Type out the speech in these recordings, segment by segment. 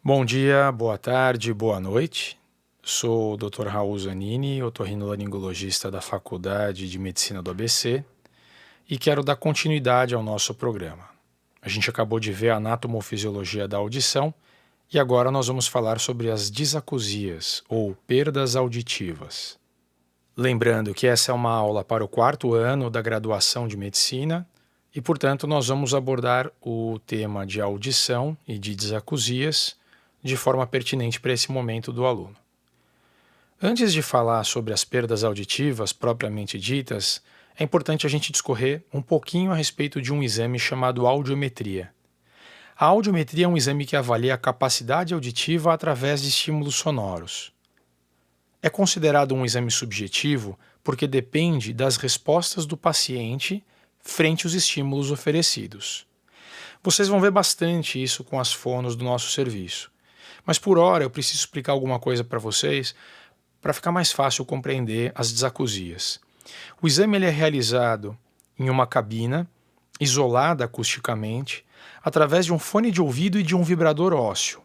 Bom dia, boa tarde, boa noite. Sou o Dr. Raul Zanini, otorrinolaringologista da Faculdade de Medicina do ABC e quero dar continuidade ao nosso programa. A gente acabou de ver a anatomofisiologia da audição e agora nós vamos falar sobre as disacusias ou perdas auditivas. Lembrando que essa é uma aula para o 4º ano da graduação de Medicina e, portanto, nós vamos abordar o tema de audição e de disacusias de forma pertinente para esse momento do aluno. Antes de falar sobre as perdas auditivas propriamente ditas, é importante a gente discorrer um pouquinho a respeito de um exame chamado audiometria. A audiometria é um exame que avalia a capacidade auditiva através de estímulos sonoros. É considerado um exame subjetivo porque depende das respostas do paciente frente aos estímulos oferecidos. Vocês vão ver bastante isso com as fonos do nosso serviço. Mas por hora eu preciso explicar alguma coisa para vocês para ficar mais fácil compreender as disacusias. O exame ele é realizado em uma cabina, isolada acusticamente, através de um fone de ouvido e de um vibrador ósseo.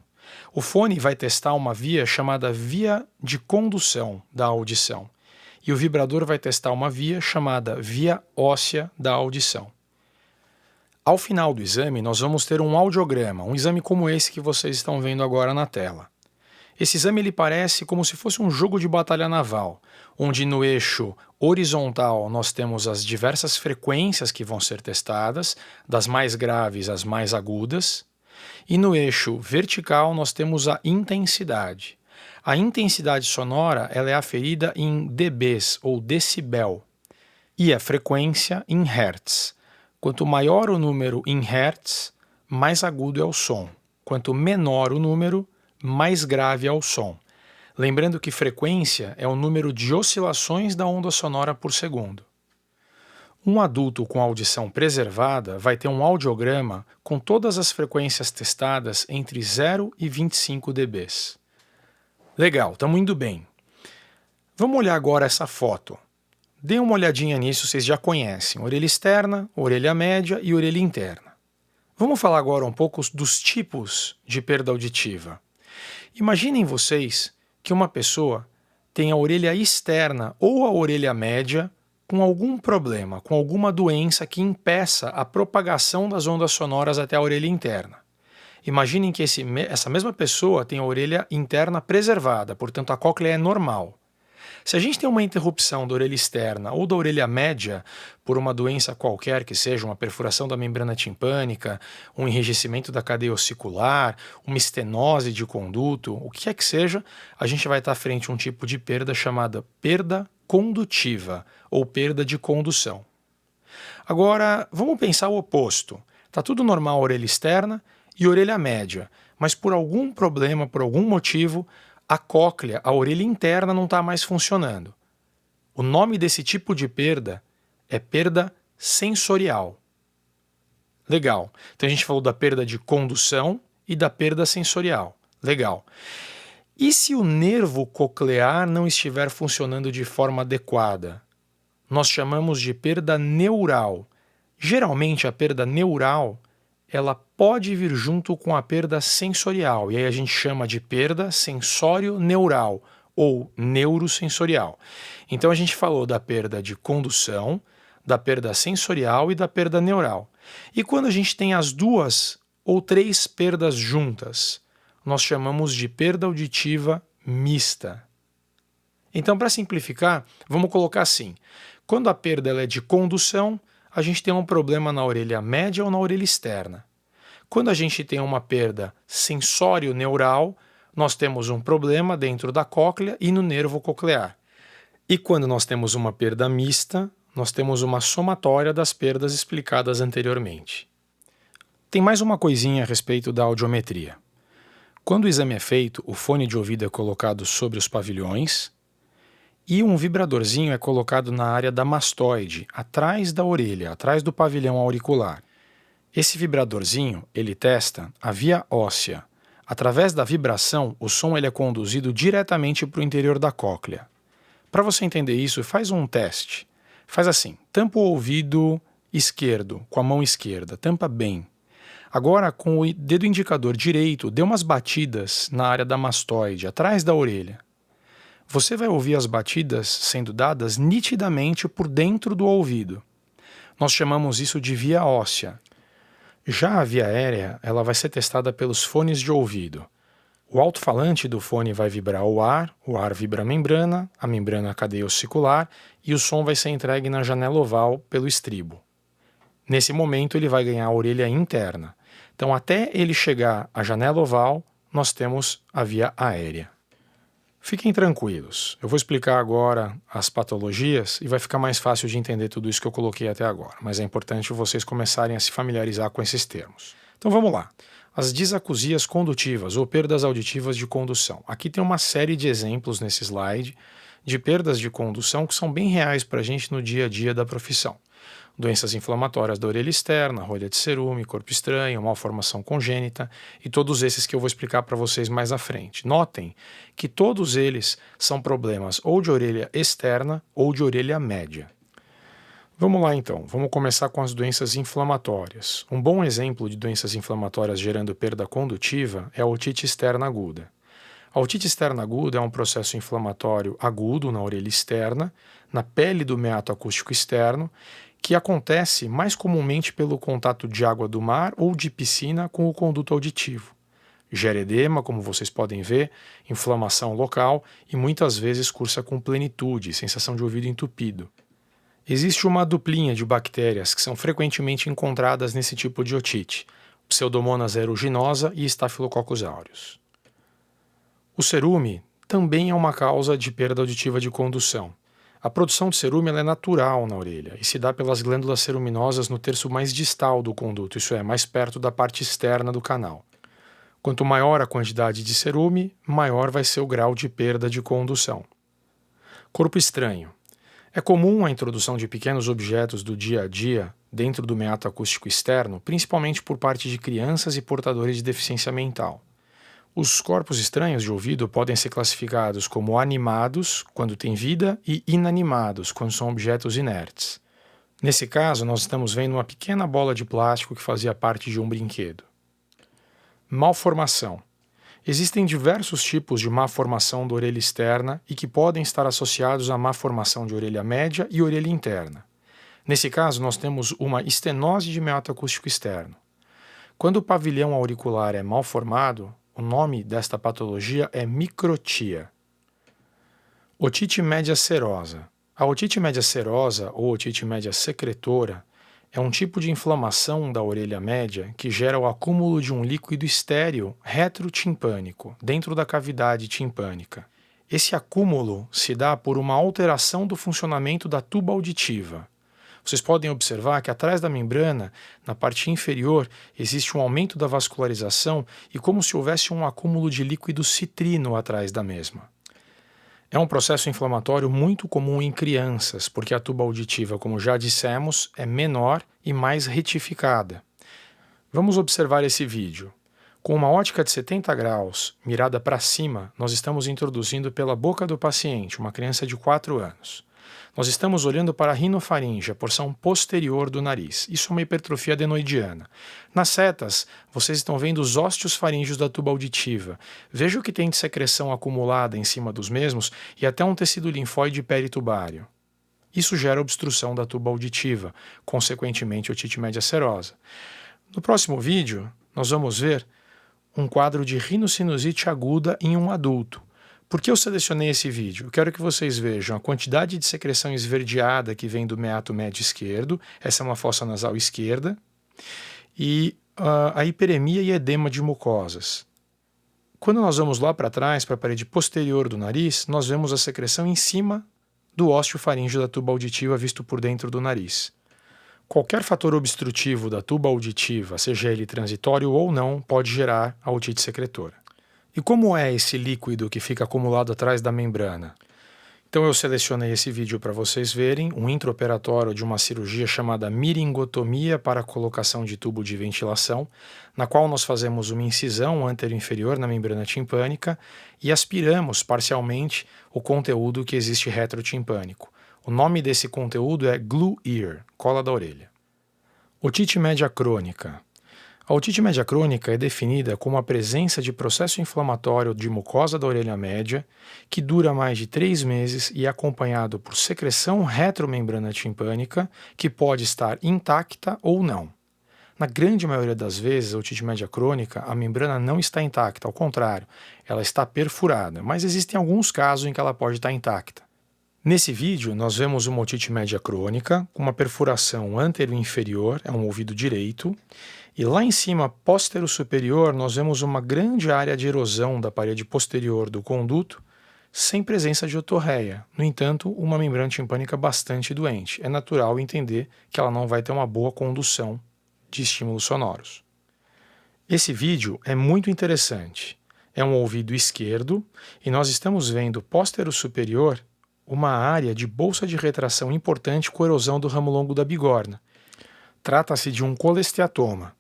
O fone vai testar uma via chamada via de condução da audição e o vibrador vai testar uma via chamada via óssea da audição. Ao final do exame, nós vamos ter um audiograma, um exame como esse que vocês estão vendo agora na tela. Esse exame ele parece como se fosse um jogo de batalha naval, onde no eixo horizontal nós temos as diversas frequências que vão ser testadas, das mais graves às mais agudas, e no eixo vertical nós temos a intensidade. A intensidade sonora ela é aferida em dBs ou decibel e a frequência em hertz. Quanto maior o número em hertz, mais agudo é o som. Quanto menor o número, mais grave é o som. Lembrando que frequência é o número de oscilações da onda sonora por segundo. Um adulto com audição preservada vai ter um audiograma com todas as frequências testadas entre 0 e 25 dBs. Legal, estamos indo bem. Vamos olhar agora essa foto. Dê uma olhadinha nisso, vocês já conhecem, orelha externa, orelha média e orelha interna. Vamos falar agora um pouco dos tipos de perda auditiva. Imaginem vocês que uma pessoa tem a orelha externa ou a orelha média com algum problema, com alguma doença que impeça a propagação das ondas sonoras até a orelha interna. Imaginem que essa mesma pessoa tem a orelha interna preservada, portanto a cóclea é normal. Se a gente tem uma interrupção da orelha externa ou da orelha média por uma doença qualquer que seja uma perfuração da membrana timpânica, um enrijecimento da cadeia ossicular, uma estenose de conduto, o que é que seja, a gente vai estar frente a um tipo de perda chamada perda condutiva ou perda de condução. Agora, vamos pensar o oposto. Está tudo normal a orelha externa e a orelha média, mas por algum problema, por algum motivo, a cóclea, a orelha interna, não está mais funcionando. O nome desse tipo de perda é perda sensorial. Legal. Então a gente falou da perda de condução e da perda sensorial. Legal. E se o nervo coclear não estiver funcionando de forma adequada? Nós chamamos de perda neural. Geralmente a perda neural ela pode vir junto com a perda sensorial, e aí a gente chama de perda sensório-neural ou neurosensorial. Então a gente falou da perda de condução, da perda sensorial e da perda neural. E quando a gente tem as 2 ou 3 perdas juntas, nós chamamos de perda auditiva mista. Então, para simplificar, vamos colocar assim: quando a perda ela é de condução, a gente tem um problema na orelha média ou na orelha externa. Quando a gente tem uma perda sensório-neural, nós temos um problema dentro da cóclea e no nervo coclear. E quando nós temos uma perda mista, nós temos uma somatória das perdas explicadas anteriormente. Tem mais uma coisinha a respeito da audiometria. Quando o exame é feito, o fone de ouvido é colocado sobre os pavilhões e um vibradorzinho é colocado na área da mastoide, atrás da orelha, atrás do pavilhão auricular. Esse vibradorzinho, ele testa a via óssea. Através da vibração, o som ele é conduzido diretamente para o interior da cóclea. Para você entender isso, faz um teste. Faz assim, tampa o ouvido esquerdo com a mão esquerda, tampa bem. Agora, com o dedo indicador direito, dê umas batidas na área da mastoide, atrás da orelha. Você vai ouvir as batidas sendo dadas nitidamente por dentro do ouvido. Nós chamamos isso de via óssea. Já a via aérea, ela vai ser testada pelos fones de ouvido. O alto-falante do fone vai vibrar o ar vibra a membrana a cadeia ossicular e o som vai ser entregue na janela oval pelo estribo. Nesse momento ele vai ganhar a orelha interna. Então até ele chegar à janela oval, nós temos a via aérea. Fiquem tranquilos, eu vou explicar agora as patologias e vai ficar mais fácil de entender tudo isso que eu coloquei até agora, mas é importante vocês começarem a se familiarizar com esses termos. Então vamos lá. As disacusias condutivas ou perdas auditivas de condução. Aqui tem uma série de exemplos nesse slide de perdas de condução que são bem reais para a gente no dia a dia da profissão. Doenças inflamatórias da orelha externa, rolha de cerume, corpo estranho, malformação congênita e todos esses que eu vou explicar para vocês mais à frente. Notem que todos eles são problemas ou de orelha externa ou de orelha média. Vamos lá então, vamos começar com as doenças inflamatórias. Um bom exemplo de doenças inflamatórias gerando perda condutiva é a otite externa aguda. A otite externa aguda é um processo inflamatório agudo na orelha externa, na pele do meato acústico externo, que acontece mais comumente pelo contato de água do mar ou de piscina com o conduto auditivo. Gera edema, como vocês podem ver, inflamação local e muitas vezes cursa com plenitude, sensação de ouvido entupido. Existe uma duplinha de bactérias que são frequentemente encontradas nesse tipo de otite, Pseudomonas aeruginosa e Staphylococcus aureus. O cerume também é uma causa de perda auditiva de condução. A produção de cerume ela é natural na orelha e se dá pelas glândulas ceruminosas no terço mais distal do conduto, isso é, mais perto da parte externa do canal. Quanto maior a quantidade de cerume, maior vai ser o grau de perda de condução. Corpo estranho. É comum a introdução de pequenos objetos do dia a dia dentro do meato acústico externo, principalmente por parte de crianças e portadores de deficiência mental. Os corpos estranhos de ouvido podem ser classificados como animados, quando têm vida, e inanimados, quando são objetos inertes. Nesse caso, nós estamos vendo uma pequena bola de plástico que fazia parte de um brinquedo. Malformação. Existem diversos tipos de má formação da orelha externa e que podem estar associados à má formação de orelha média e orelha interna. Nesse caso, nós temos uma estenose de meato acústico externo. Quando o pavilhão auricular é mal formado, o nome desta patologia é microtia. Otite média serosa. A otite média serosa ou otite média secretora é um tipo de inflamação da orelha média que gera o acúmulo de um líquido estéril retrotimpânico dentro da cavidade timpânica. Esse acúmulo se dá por uma alteração do funcionamento da tuba auditiva. Vocês podem observar que atrás da membrana, na parte inferior, existe um aumento da vascularização e como se houvesse um acúmulo de líquido citrino atrás da mesma. É um processo inflamatório muito comum em crianças, porque a tuba auditiva, como já dissemos, é menor e mais retificada. Vamos observar esse vídeo. Com uma ótica de 70 graus, mirada para cima, nós estamos introduzindo pela boca do paciente, uma criança de 4 anos. Nós estamos olhando para a rinofaringe, a porção posterior do nariz. Isso é uma hipertrofia adenoidiana. Nas setas, vocês estão vendo os ósteos faríngeos da tuba auditiva. Veja o que tem de secreção acumulada em cima dos mesmos e até um tecido linfóide peritubário. Isso gera obstrução da tuba auditiva, consequentemente otite média serosa. No próximo vídeo, nós vamos ver um quadro de rinocinusite aguda em um adulto. Por que eu selecionei esse vídeo? Eu quero que vocês vejam a quantidade de secreção esverdeada que vem do meato médio esquerdo, essa é uma fossa nasal esquerda, e a hiperemia e edema de mucosas. Quando nós vamos lá para trás, para a parede posterior do nariz, nós vemos a secreção em cima do ósteo faríngeo da tuba auditiva visto por dentro do nariz. Qualquer fator obstrutivo da tuba auditiva, seja ele transitório ou não, pode gerar a otite secretora. E como é esse líquido que fica acumulado atrás da membrana? Então eu selecionei esse vídeo para vocês verem, um intraoperatório de uma cirurgia chamada miringotomia para colocação de tubo de ventilação, na qual nós fazemos uma incisão anterior-inferior na membrana timpânica e aspiramos parcialmente o conteúdo que existe retrotimpânico. O nome desse conteúdo é glue ear, cola da orelha. Otite média crônica. A otite média crônica é definida como a presença de processo inflamatório de mucosa da orelha média que dura mais de 3 meses e é acompanhado por secreção retromembrana timpânica que pode estar intacta ou não. Na grande maioria das vezes, a otite média crônica, a membrana não está intacta, ao contrário, ela está perfurada, mas existem alguns casos em que ela pode estar intacta. Nesse vídeo, nós vemos uma otite média crônica com uma perfuração antero-inferior, é um ouvido direito, e lá em cima, póstero-superior, nós vemos uma grande área de erosão da parede posterior do conduto, sem presença de otorreia. No entanto, uma membrana timpânica bastante doente. É natural entender que ela não vai ter uma boa condução de estímulos sonoros. Esse vídeo é muito interessante. É um ouvido esquerdo e nós estamos vendo póstero-superior uma área de bolsa de retração importante com erosão do ramo longo da bigorna. Trata-se de um colesteatoma.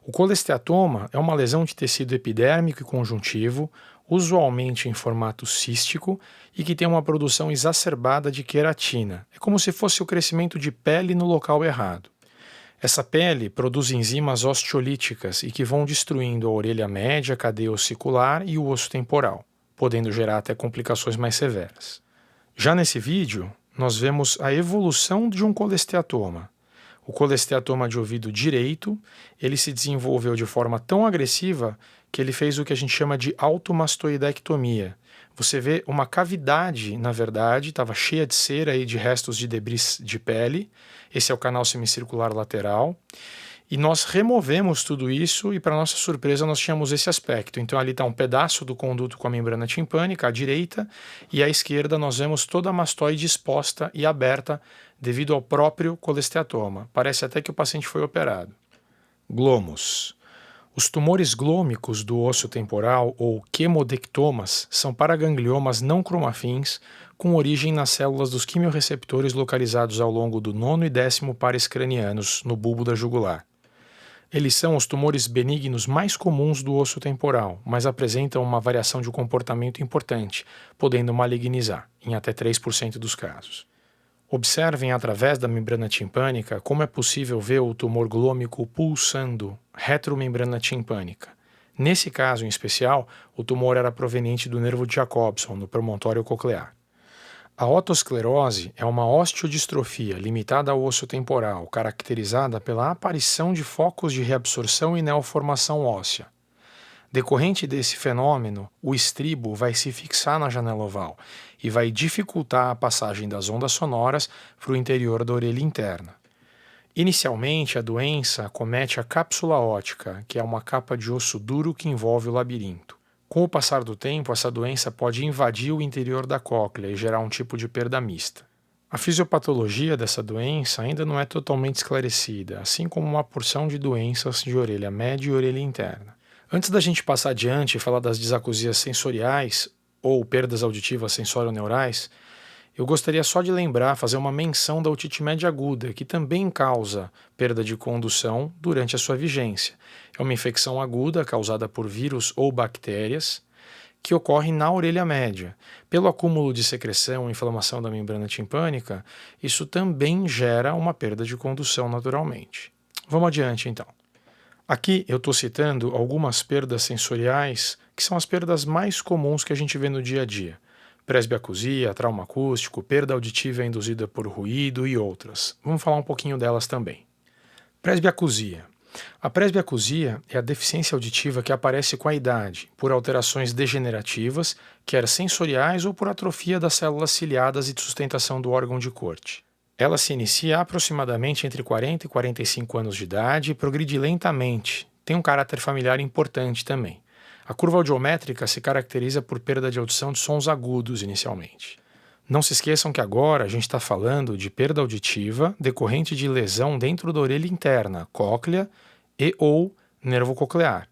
O colesteatoma é uma lesão de tecido epidérmico e conjuntivo, usualmente em formato cístico e que tem uma produção exacerbada de queratina. É como se fosse o crescimento de pele no local errado. Essa pele produz enzimas osteolíticas e que vão destruindo a orelha média, a cadeia ossicular e o osso temporal, podendo gerar até complicações mais severas. Já nesse vídeo, nós vemos a evolução de um colesteatoma. O colesteatoma de ouvido direito, ele se desenvolveu de forma tão agressiva que ele fez o que a gente chama de automastoidectomia. Você vê uma cavidade, na verdade, estava cheia de cera e de restos de debris de pele. Esse é o canal semicircular lateral. E nós removemos tudo isso e, para nossa surpresa, nós tínhamos esse aspecto. Então ali está um pedaço do conduto com a membrana timpânica, à direita, e à esquerda nós vemos toda a mastoide exposta e aberta devido ao próprio colesteatoma. Parece até que o paciente foi operado. Glomos. Os tumores glômicos do osso temporal, ou quemodectomas, são paragangliomas não cromafins com origem nas células dos quimiorreceptores localizados ao longo do 9º e 10º pares cranianos, no bulbo da jugular. Eles são os tumores benignos mais comuns do osso temporal, mas apresentam uma variação de comportamento importante, podendo malignizar, em até 3% dos casos. Observem através da membrana timpânica como é possível ver o tumor glômico pulsando retromembrana timpânica. Nesse caso em especial, o tumor era proveniente do nervo de Jacobson, no promontório coclear. A otosclerose é uma osteodistrofia limitada ao osso temporal, caracterizada pela aparição de focos de reabsorção e neoformação óssea. Decorrente desse fenômeno, o estribo vai se fixar na janela oval e vai dificultar a passagem das ondas sonoras para o interior da orelha interna. Inicialmente, a doença acomete a cápsula óptica, que é uma capa de osso duro que envolve o labirinto. Com o passar do tempo, essa doença pode invadir o interior da cóclea e gerar um tipo de perda mista. A fisiopatologia dessa doença ainda não é totalmente esclarecida, assim como uma porção de doenças de orelha média e orelha interna. Antes da gente passar adiante e falar das disacousias sensoriais ou perdas auditivas sensorio-neurais, eu gostaria só de lembrar, fazer uma menção da otite média aguda, que também causa perda de condução durante a sua vigência. É uma infecção aguda causada por vírus ou bactérias que ocorre na orelha média. Pelo acúmulo de secreção e inflamação da membrana timpânica, isso também gera uma perda de condução naturalmente. Vamos adiante então. Aqui eu estou citando algumas perdas sensoriais que são as perdas mais comuns que a gente vê no dia a dia. Presbiacusia, trauma acústico, perda auditiva induzida por ruído e outras. Vamos falar um pouquinho delas também. Presbiacusia. A presbiacusia é a deficiência auditiva que aparece com a idade, por alterações degenerativas, quer sensoriais ou por atrofia das células ciliadas e de sustentação do órgão de corte. Ela se inicia aproximadamente entre 40 e 45 anos de idade e progride lentamente. Tem um caráter familiar importante também. A curva audiométrica se caracteriza por perda de audição de sons agudos inicialmente. Não se esqueçam que agora a gente está falando de perda auditiva decorrente de lesão dentro da orelha interna, cóclea e ou nervo coclear.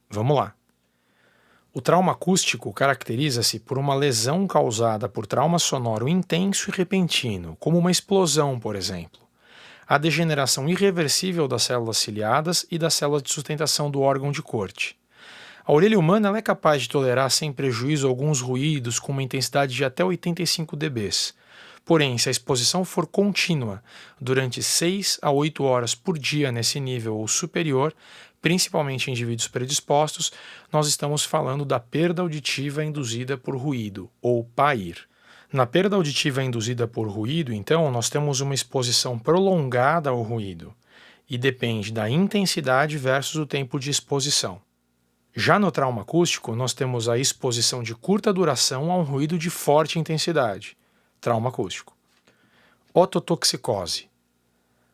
Vamos lá. O trauma acústico caracteriza-se por uma lesão causada por trauma sonoro intenso e repentino, como uma explosão, por exemplo. A degeneração irreversível das células ciliadas e das células de sustentação do órgão de corte. A orelha humana ela é capaz de tolerar sem prejuízo alguns ruídos com uma intensidade de até 85 dB. Porém, se a exposição for contínua durante 6 a 8 horas por dia nesse nível ou superior, Principalmente em indivíduos predispostos, nós estamos falando da perda auditiva induzida por ruído, ou PAIR. Na perda auditiva induzida por ruído, então, nós temos uma exposição prolongada ao ruído, e depende da intensidade versus o tempo de exposição. Já no trauma acústico, nós temos a exposição de curta duração a um ruído de forte intensidade, trauma acústico. Ototoxicose.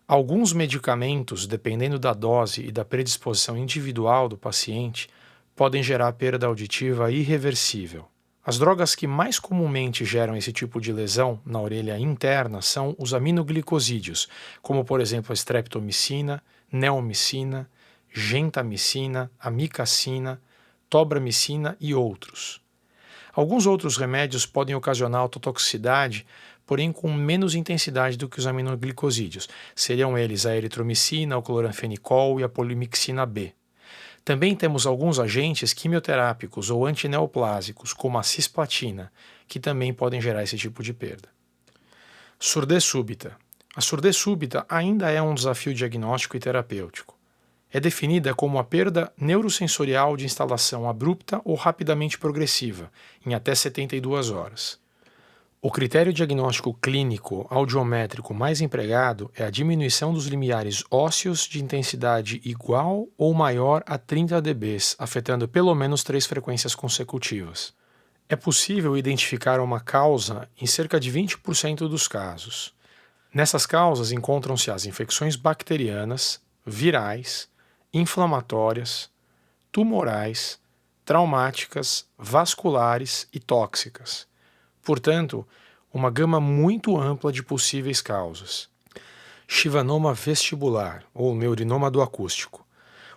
Alguns medicamentos, dependendo da dose e da predisposição individual do paciente, podem gerar perda auditiva irreversível. As drogas que mais comumente geram esse tipo de lesão na orelha interna são os aminoglicosídeos, como por exemplo a streptomicina, neomicina, gentamicina, amicacina, tobramicina e outros. Alguns outros remédios podem ocasionar ototoxicidade, porém com menos intensidade do que os aminoglicosídeos. Seriam eles a eritromicina, o cloranfenicol e a polimixina B. Também temos alguns agentes quimioterápicos ou antineoplásicos, como a cisplatina, que também podem gerar esse tipo de perda. Surdez súbita. A surdez súbita ainda é um desafio diagnóstico e terapêutico. É definida como a perda neurosensorial de instalação abrupta ou rapidamente progressiva, em até 72 horas. O critério diagnóstico clínico audiométrico mais empregado é a diminuição dos limiares ósseos de intensidade igual ou maior a 30 dB, afetando pelo menos 3 frequências consecutivas. É possível identificar uma causa em cerca de 20% dos casos. Nessas causas encontram-se as infecções bacterianas, virais, inflamatórias, tumorais, traumáticas, vasculares e tóxicas. Portanto, uma gama muito ampla de possíveis causas. Chivanoma vestibular, ou neurinoma do acústico.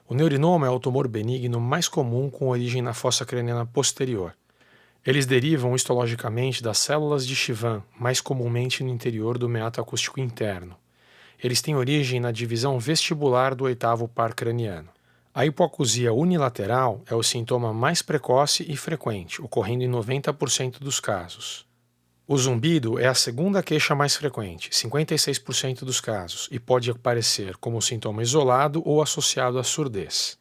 O neurinoma é o tumor benigno mais comum com origem na fossa craniana posterior. Eles derivam histologicamente das células de Chivan, mais comumente no interior do meato acústico interno. Eles têm origem na divisão vestibular do oitavo par craniano. A hipoacusia unilateral é o sintoma mais precoce e frequente, ocorrendo em 90% dos casos. O zumbido é a segunda queixa mais frequente, 56% dos casos, e pode aparecer como sintoma isolado ou associado à surdez.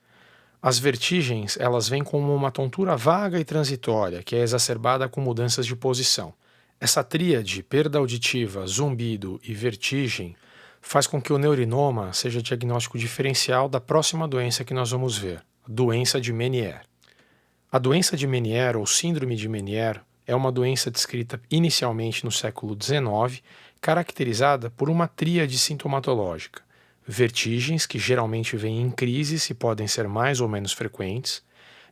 As vertigens, elas vêm como uma tontura vaga e transitória, que é exacerbada com mudanças de posição. Essa tríade, perda auditiva, zumbido e vertigem, faz com que o neurinoma seja diagnóstico diferencial da próxima doença que nós vamos ver, a doença de Meniere. A doença de Meniere, ou síndrome de Meniere, é uma doença descrita inicialmente no século XIX, caracterizada por uma tríade sintomatológica: vertigens, que geralmente vêm em crises e podem ser mais ou menos frequentes,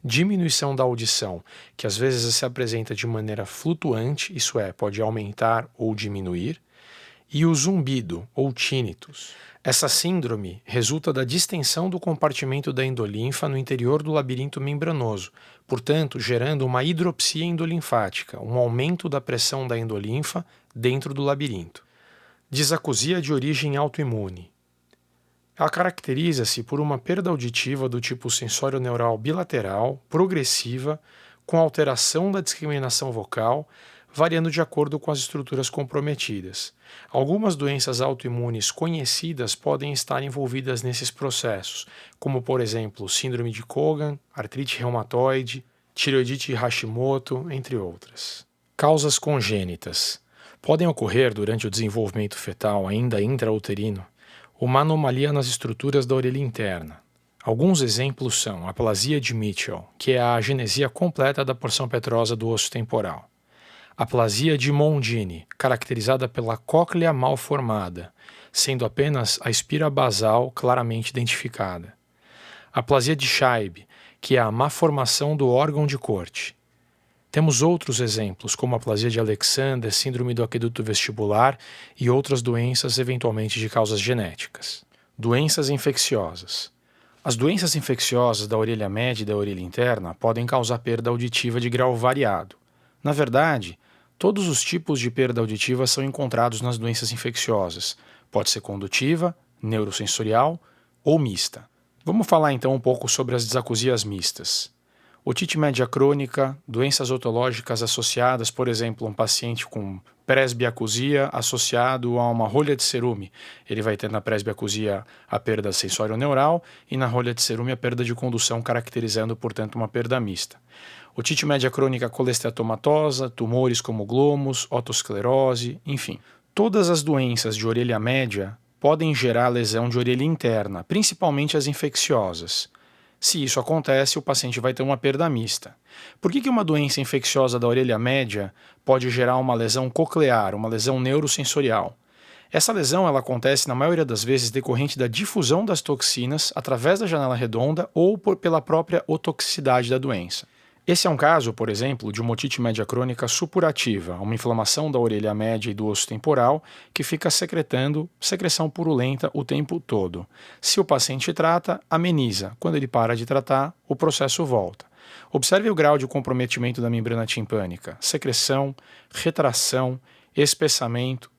diminuição da audição, que às vezes se apresenta de maneira flutuante, isso é, pode aumentar ou diminuir, e o zumbido, ou tinnitus. Essa síndrome resulta da distensão do compartimento da endolinfa no interior do labirinto membranoso, portanto, gerando uma hidropsia endolinfática, um aumento da pressão da endolinfa dentro do labirinto. Disacusia de origem autoimune. Ela caracteriza-se por uma perda auditiva do tipo sensório-neural bilateral, progressiva, com alteração da discriminação vocal, variando de acordo com as estruturas comprometidas. Algumas doenças autoimunes conhecidas podem estar envolvidas nesses processos, como por exemplo síndrome de Cogan, artrite reumatoide, tireoidite Hashimoto, entre outras. Causas congênitas. Podem ocorrer durante o desenvolvimento fetal ainda intrauterino uma anomalia nas estruturas da orelha interna. Alguns exemplos são a aplasia de Mitchell, que é a agenesia completa da porção petrosa do osso temporal. Aplasia de Mondini, caracterizada pela cóclea mal formada, sendo apenas a espira basal claramente identificada. Aplasia de Scheib, que é a má formação do órgão de corte. Temos outros exemplos, como a aplasia de Alexander, síndrome do aqueduto vestibular e outras doenças eventualmente de causas genéticas. Doenças infecciosas. As doenças infecciosas da orelha média e da orelha interna podem causar perda auditiva de grau variado. Na verdade, todos os tipos de perda auditiva são encontrados nas doenças infecciosas. Pode ser condutiva, neurosensorial ou mista. Vamos falar então um pouco sobre as disacusias mistas. otite média crônica, doenças otológicas associadas, por exemplo, um paciente com presbiacusia associado a uma rolha de cerume. Ele vai ter na presbiacusia a perda sensório-neural e na rolha de cerume a perda de condução, caracterizando, portanto, uma perda mista. Otite média crônica colesteatomatosa, tumores como glomos, otosclerose, enfim. Todas as doenças de orelha média podem gerar lesão de orelha interna, principalmente as infecciosas. Se isso acontece, o paciente vai ter uma perda mista. Por que uma doença infecciosa da orelha média pode gerar uma lesão coclear, uma lesão neurosensorial? Essa lesão ela acontece na maioria das vezes decorrente da difusão das toxinas através da janela redonda ou pela própria otoxicidade da doença. Esse é um caso, por exemplo, de uma otite média crônica supurativa, uma inflamação da orelha média e do osso temporal que fica secretando secreção purulenta o tempo todo. Se o paciente trata, ameniza. Quando ele para de tratar, o processo volta. Observe o grau de comprometimento da membrana timpânica, secreção, retração, espessamento.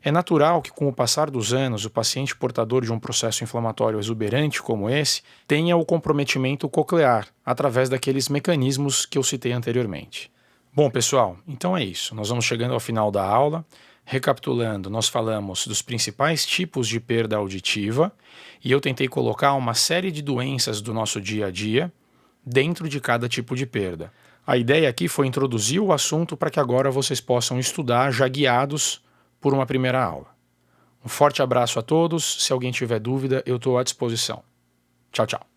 É natural que, com o passar dos anos, o paciente portador de um processo inflamatório exuberante como esse tenha o comprometimento coclear, através daqueles mecanismos que eu citei anteriormente. Bom, pessoal, então é isso. Nós vamos chegando ao final da aula. Recapitulando, nós falamos dos principais tipos de perda auditiva e eu tentei colocar uma série de doenças do nosso dia a dia dentro de cada tipo de perda. A ideia aqui foi introduzir o assunto para que agora vocês possam estudar já guiados por uma primeira aula. Um forte abraço a todos. Se alguém tiver dúvida, eu estou à disposição. Tchau, tchau.